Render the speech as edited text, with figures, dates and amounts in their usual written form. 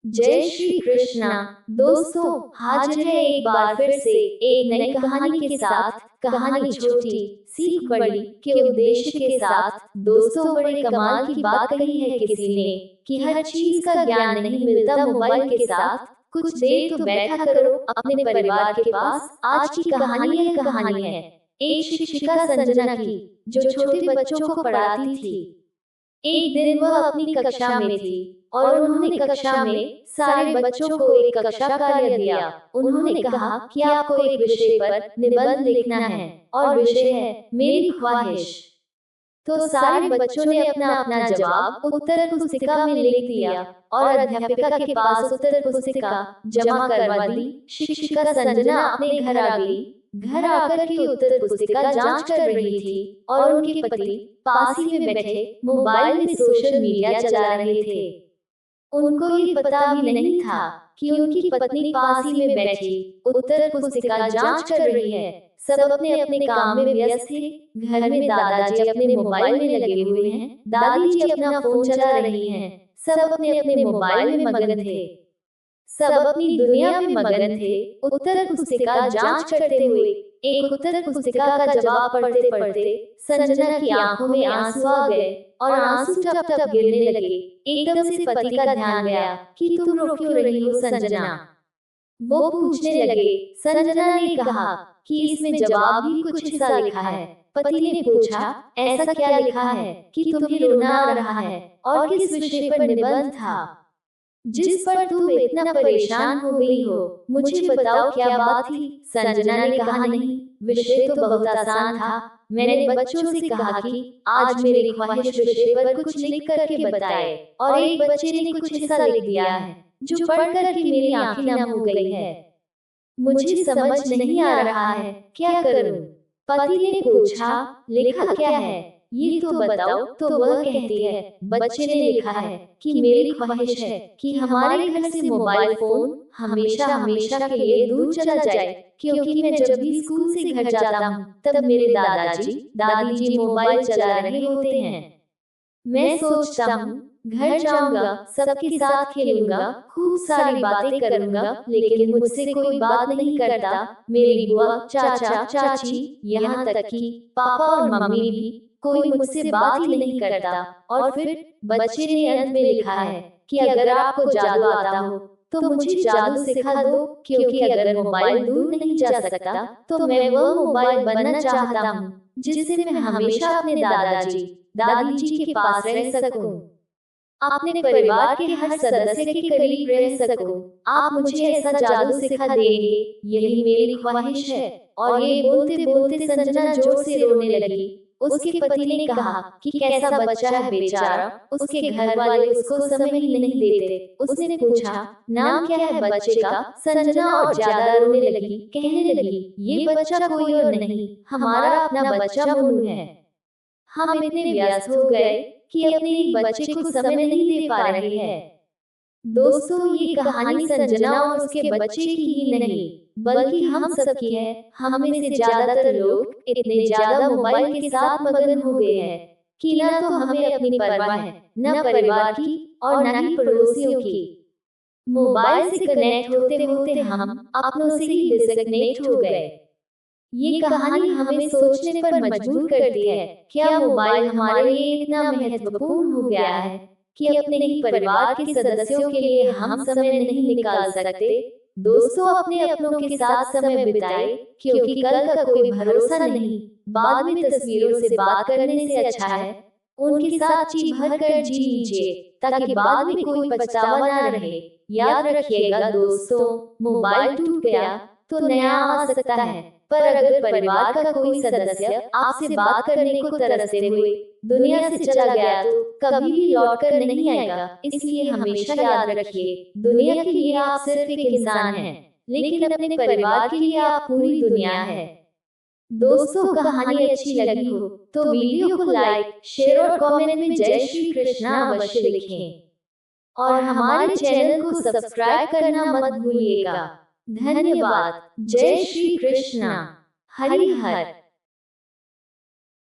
जय श्री कृष्णा। दोस्तों, हाजिर है एक बार फिर से एक नई कहानी के साथ। कहानी छोटी, सीख बड़ी के उद्देश्य के साथ। दोस्तों, बड़े कमाल की बात कही है किसी ने कि हर चीज का ज्ञान नहीं मिलता मोबाइल के साथ। कुछ देर तो बैठा करो अपने परिवार के पास। आज की कहानी यह कहानी है एक शिक्षिका संजना की, जो छोटे बच्चों को पढ़ाती थी। एक दिन वह अपनी कक्षा में थी और उन्होंने कक्षा में सारे बच्चों को एक कक्षा कार्य दिया। उन्होंने कहा कि आपको एक विषय पर निबंध लिखना है और विषय है मेरी ख्वाहिश। तो सारे बच्चों ने अपना अपना जवाब उत्तर पुस्तिका में लिख दिया और अध्यापिका के पास उत्तर पुस्तिका जमा करवा दी। शिक्षिका संजना अपने घर आ गई। घर आकर के उत्तर पुस्तिका जांच कर रही थी और उनके पति पास ही में बैठे मोबाइल में सोशल मीडिया चला रहे थे। उनको ये पता भी नहीं था कि उनकी पत्नी पास ही में बैठी उत्तर पुस्तिका जांच कर रही है। सब अपने अपने काम में व्यस्त थे। घर में दादाजी अपने मोबाइल में लगे हुए हैं, दादी जी अपना फोन चला रही हैं। सब अपने अपने मोबाइल में मगन थे, सब अपनी दुनिया में मगन थे। उत्तर पुस्तिका जांच करते हुए एक उत्तर पुस्तिका का जवाब पढ़ते पढ़ते संजना की आंखों में आंसू आ गए और आंसू टप टप गिरने लगे। एकदम से पति का ध्यान गया कि तुम रो क्यों रही हो संजना। वो पूछने लगे। संजना ने कहा कि इसमें जवाब भी कुछ हिस्सा लिखा है। पति ने पूछा, ऐसा क्या लिखा है कि तुम्हें रोना आ रहा है और किस विषय पर निबंध था जिस पर तुम इतना परेशान हो गई हो? मुझे बताओ क्या बात थी। संजना ने कहा, नहीं, विषय तो बहुत आसान था। मैंने बच्चों से कहा कि आज मेरी ख्वाहिश विषय पर कुछ लिख करके बताए और एक बच्चे ने कुछ हिस्सा लिख दिया है जो पढ़ करके मेरी आंखें नम हो गई है। मुझे समझ नहीं आ रहा है, क्या करूं? पति ने पूछा, लिखा क्या है ये तो बताओ। तो वह कहती है, बच्चे ने लिखा है कि मेरी ख्वाहिश है कि हमारे घर से मोबाइल फोन हमेशा हमेशा के लिए दूर चला जाए, क्योंकि मैं जब भी स्कूल से घर जाता हूँ तब मेरे दादाजी दादी जी मोबाइल चला रहे होते हैं। मैं सोचता हूँ घर जाऊंगा, सबके साथ खेलूंगा, खूब सारी बातें करूंगा, लेकिन मुझसे कोई बात नहीं करता। मेरी बुआ, चाचा, चाची, यहाँ तक कि पापा और मम्मी भी, कोई मुझसे बात ही नहीं करता। और फिर बच्चे ने अंत में लिखा है कि अगर आपको जादू आता हो तो मुझे जादू सिखा दो, क्योंकि अगर मोबाइल दूर नहीं जा सकता तो मैं वह मोबाइल बनना चाहता हूँ जिससे मैं हमेशा अपने दादाजी दादी जी के पास रह सकूं, अपने परिवार के हर सदस्य के करीब रह सकूं। आप मुझे ऐसा जादू सिखा देंगे, यही मेरी ख्वाहिश है। और ये बोलते बोलते संजना जोर से रोने लगी। उसके पति ने कहा कि कैसा बच्चा है बेचारा, उसके घर वाले उसको समय ही नहीं देते। उसने पूछा, नाम क्या है बच्चे का? संजना और ज्यादा रोने लगी, कहने लगी, ये बच्चा कोई और नहीं, हमारा अपना बच्चा मुन्नू है। हम इतने व्यस्त हो गए कि अपने एक बच्चे को समय नहीं दे पा रहे हैं। दोस्तों, ये कहानी संजना और उसके बच्चे की ही नहीं, बल्कि हम सबकी है। हम में से ज्यादातर लोग इतने ज्यादा मोबाइल के साथ मगन हो गए हैं कि ना तो हमें अपनी परवाह है, न परिवार की और न ही पड़ोसियों की। मोबाइल से कनेक्ट होते होते हम अपनों से ही डिस्कनेक्ट हो गए। ये कहानी हमें सोचने पर मजबूर करती है, क्या मोबाइल हमारे लिए इतना महत्वपूर्ण हो गया है कि अपने ही परिवार के सदस्यों के लिए हम समय नहीं निकाल सकते? दोस्तों, अपने अपनों के साथ समय बिताए, क्योंकि कल का कोई भरोसा नहीं। बाद में तस्वीरों से बात करने से अच्छा है उनके साथ जी भर कर जी लीजिए, ताकि बाद में कोई पछतावा ना रहे। याद रखिएगा दोस्तों, मोबाइल टूट गया तो नया आ सकता है, पर अगर परिवार का कोई सदस्य आपसे बात करने को तरसते हुए दुनिया से चला गया तो कभी भी लौट कर नहीं आएगा। इसलिए हमेशा याद रखिए, दुनिया के लिए आप सिर्फ एक इंसान हैं, लेकिन अपने परिवार के लिए आप पूरी दुनिया है। दोस्तों, कहानी अच्छी लगी हो तो वीडियो को लाइक, शेयर और कमेंट में जय श्री कृष्णा अवश्य लिखें और हमारे चैनल को सब्सक्राइब करना मत भूलिएगा। धन्यवाद। जय श्री कृष्णा। हरि हर।